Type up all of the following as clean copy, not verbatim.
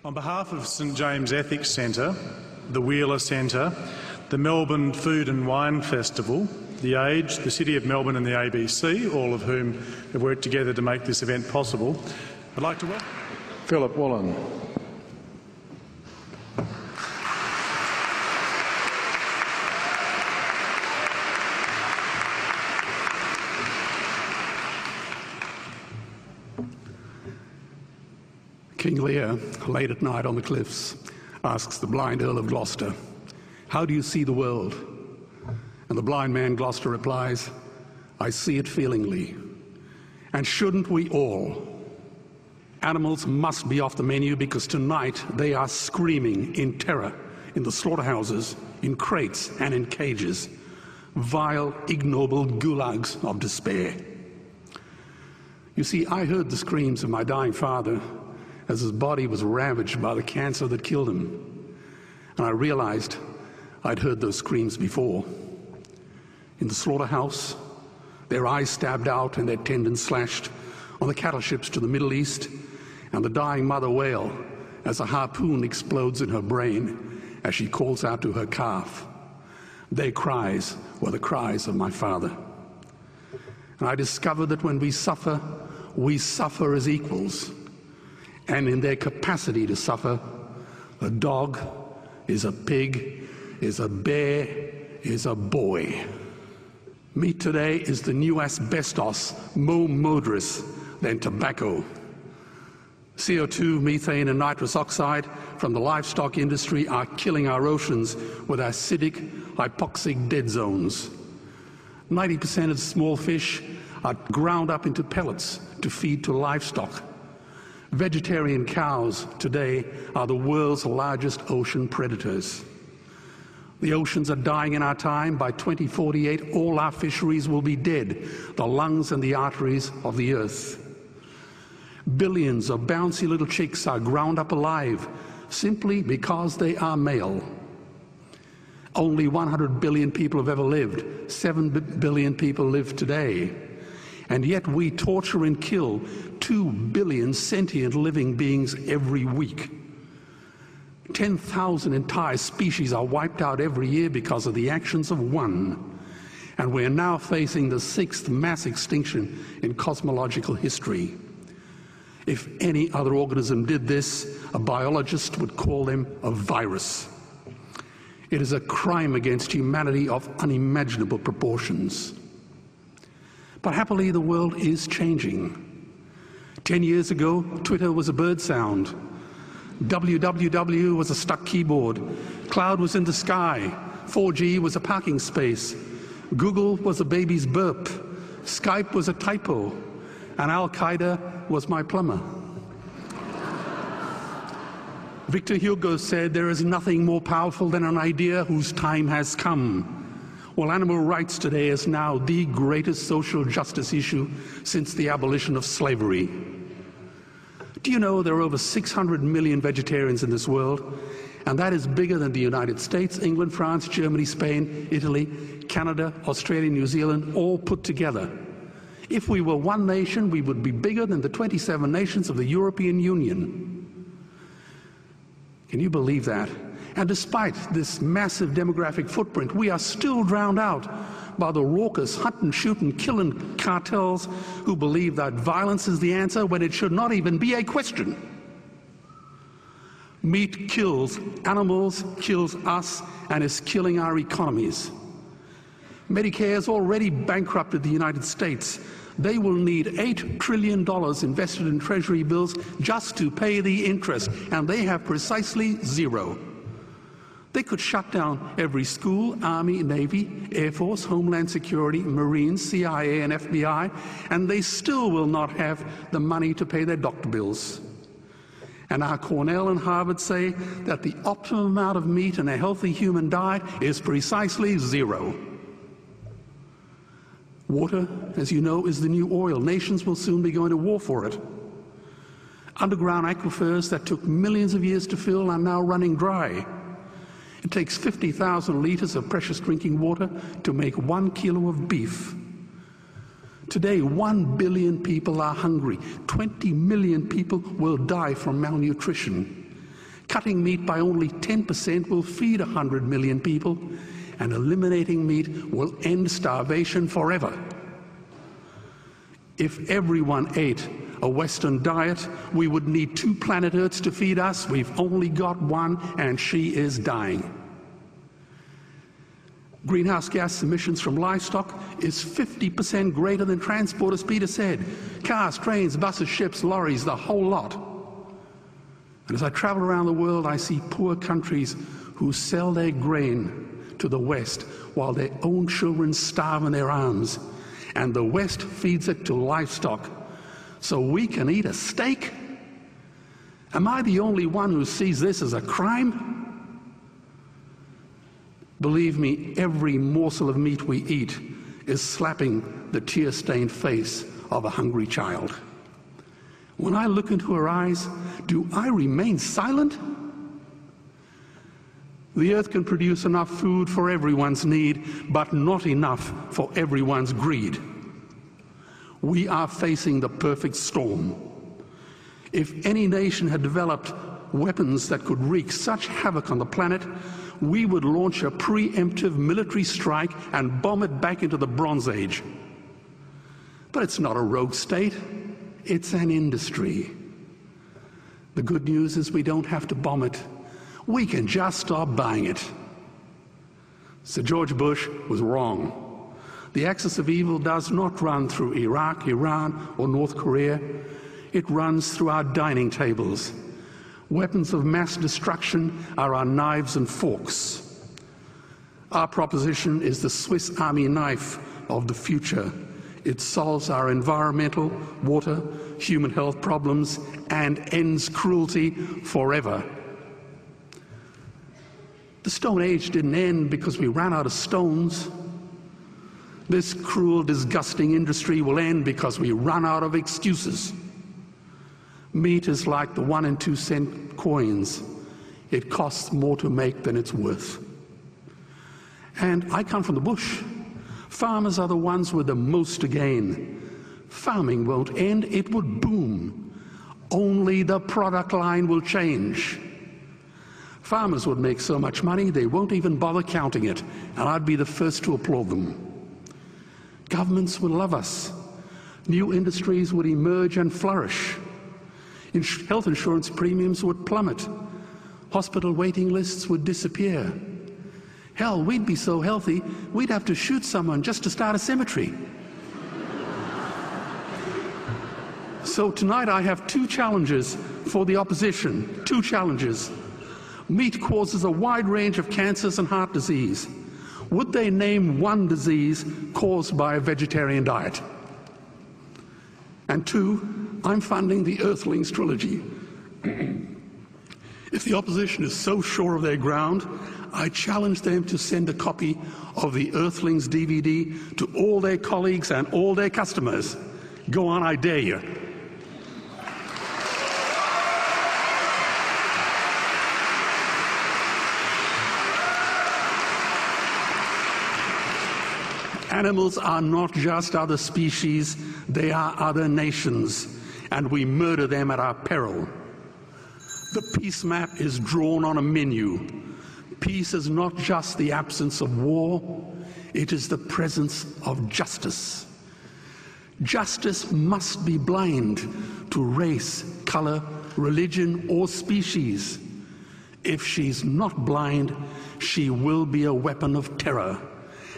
On behalf of St James Ethics Centre, the Wheeler Centre, the Melbourne Food and Wine Festival, The Age, the City of Melbourne and the ABC, all of whom have worked together to make this event possible, I'd like to welcome Philip Woolen. King Lear, late at night on the cliffs, asks the blind Earl of Gloucester, "How do you see the world?" And the blind man Gloucester replies, "I see it feelingly. And shouldn't we all? Animals must be off the menu because tonight they are screaming in terror in the slaughterhouses, in crates and in cages, vile, ignoble gulags of despair." You see, I heard the screams of my dying father as his body was ravaged by the cancer that killed him. And I realized I'd heard those screams before. In the slaughterhouse, their eyes stabbed out and their tendons slashed, on the cattle ships to the Middle East, and the dying mother wail as a harpoon explodes in her brain as she calls out to her calf. Their cries were the cries of my father. And I discovered that when we suffer as equals. And in their capacity to suffer, a dog is a pig, is a bear, is a boy. Meat today is the new asbestos, more murderous than tobacco. CO2, methane and nitrous oxide from the livestock industry are killing our oceans with acidic, hypoxic dead zones. 90% of small fish are ground up into pellets to feed to livestock. Vegetarian cows today are the world's largest ocean predators. The oceans are dying in our time. By 2048, all our fisheries will be dead, the lungs and the arteries of the earth. Billions of bouncy little chicks are ground up alive simply because they are male. Only 100 billion people have ever lived. 7 billion people live today. And yet we torture and kill 2 billion sentient living beings every week. 10,000 entire species are wiped out every year because of the actions of one. And we're now facing the 6th mass extinction in cosmological history. If any other organism did this, a biologist would call them a virus. It is a crime against humanity of unimaginable proportions. But happily, the world is changing. 10 years ago, Twitter was a bird sound. www was a stuck keyboard. Cloud was in the sky. 4G was a parking space. Google was a baby's burp. Skype was a typo. And Al-Qaeda was my plumber. Victor Hugo said, "There is nothing more powerful than an idea whose time has come." Well, animal rights today is now the greatest social justice issue since the abolition of slavery. Do you know there are over 600 million vegetarians in this world? And that is bigger than the United States, England, France, Germany, Spain, Italy, Canada, Australia, New Zealand, all put together. If we were one nation, we would be bigger than the 27 nations of the European Union. Can you believe that? And despite this massive demographic footprint, we are still drowned out by the raucous hunt and shoot and killing cartels who believe that violence is the answer when it should not even be a question. Meat kills animals, kills us, and is killing our economies. Medicare has already bankrupted the United States. They will need $8 trillion invested in Treasury bills just to pay the interest, and they have precisely zero. They could shut down every school, Army, Navy, Air Force, Homeland Security, Marines, CIA, and FBI, and they still will not have the money to pay their doctor bills. And our Cornell and Harvard say that the optimum amount of meat in a healthy human diet is precisely zero. Water, as you know, is the new oil. Nations will soon be going to war for it. Underground aquifers that took millions of years to fill are now running dry. It takes 50,000 liters of precious drinking water to make 1 kilo of beef. Today, 1 billion people are hungry. 20 million people will die from malnutrition. Cutting meat by only 10% will feed 100 million people, and eliminating meat will end starvation forever. If everyone ate a Western diet, we would need 2 planet Earths to feed us. We've only got one, and she is dying. Greenhouse gas emissions from livestock is 50% greater than transport, as Peter said. Cars, trains, buses, ships, lorries, the whole lot. And as I travel around the world, I see poor countries who sell their grain to the West while their own children starve in their arms. And the West feeds it to livestock so we can eat a steak? Am I the only one who sees this as a crime? Believe me, every morsel of meat we eat is slapping the tear-stained face of a hungry child. When I look into her eyes, do I remain silent? The earth can produce enough food for everyone's need, but not enough for everyone's greed. We are facing the perfect storm. If any nation had developed weapons that could wreak such havoc on the planet, we would launch a preemptive military strike and bomb it back into the Bronze Age. But it's not a rogue state, it's an industry. The good news is we don't have to bomb it. We can just stop buying it. Sir George Bush was wrong. The axis of evil does not run through Iraq, Iran, or North Korea. It runs through our dining tables. Weapons of mass destruction are our knives and forks. Our proposition is the Swiss Army knife of the future. It solves our environmental, water, human health problems and ends cruelty forever. The Stone Age didn't end because we ran out of stones. This cruel, disgusting industry will end because we run out of excuses. Meat is like the 1 and 2 cent coins. It costs more to make than it's worth. And I come from the bush. Farmers are the ones with the most to gain. Farming won't end, it would boom. Only the product line will change. Farmers would make so much money they won't even bother counting it, and I'd be the first to applaud them. Governments would love us. New industries would emerge and flourish. Health insurance premiums would plummet. Hospital waiting lists would disappear. Hell, we'd be so healthy, we'd have to shoot someone just to start a cemetery. So tonight I have 2 challenges for the opposition. 2 challenges. Meat causes a wide range of cancers and heart disease. Would they name one disease caused by a vegetarian diet? And 2, I'm funding the Earthlings trilogy. If the opposition is so sure of their ground, I challenge them to send a copy of the Earthlings DVD to all their colleagues and all their customers. Go on, I dare you. Animals are not just other species, they are other nations, and we murder them at our peril. The peace map is drawn on a menu. Peace is not just the absence of war, it is the presence of justice. Justice must be blind to race, color, religion, or species. If she's not blind, she will be a weapon of terror.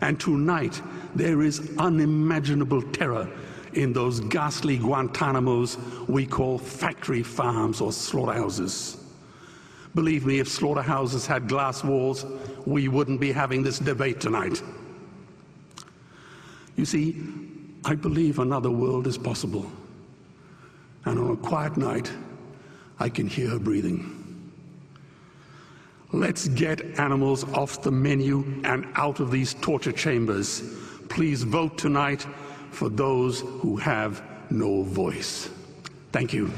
And tonight, there is unimaginable terror in those ghastly Guantanamos we call factory farms or slaughterhouses. Believe me, if slaughterhouses had glass walls, we wouldn't be having this debate tonight. You see, I believe another world is possible. And on a quiet night, I can hear her breathing. Let's get animals off the menu and out of these torture chambers. Please vote tonight for those who have no voice. Thank you.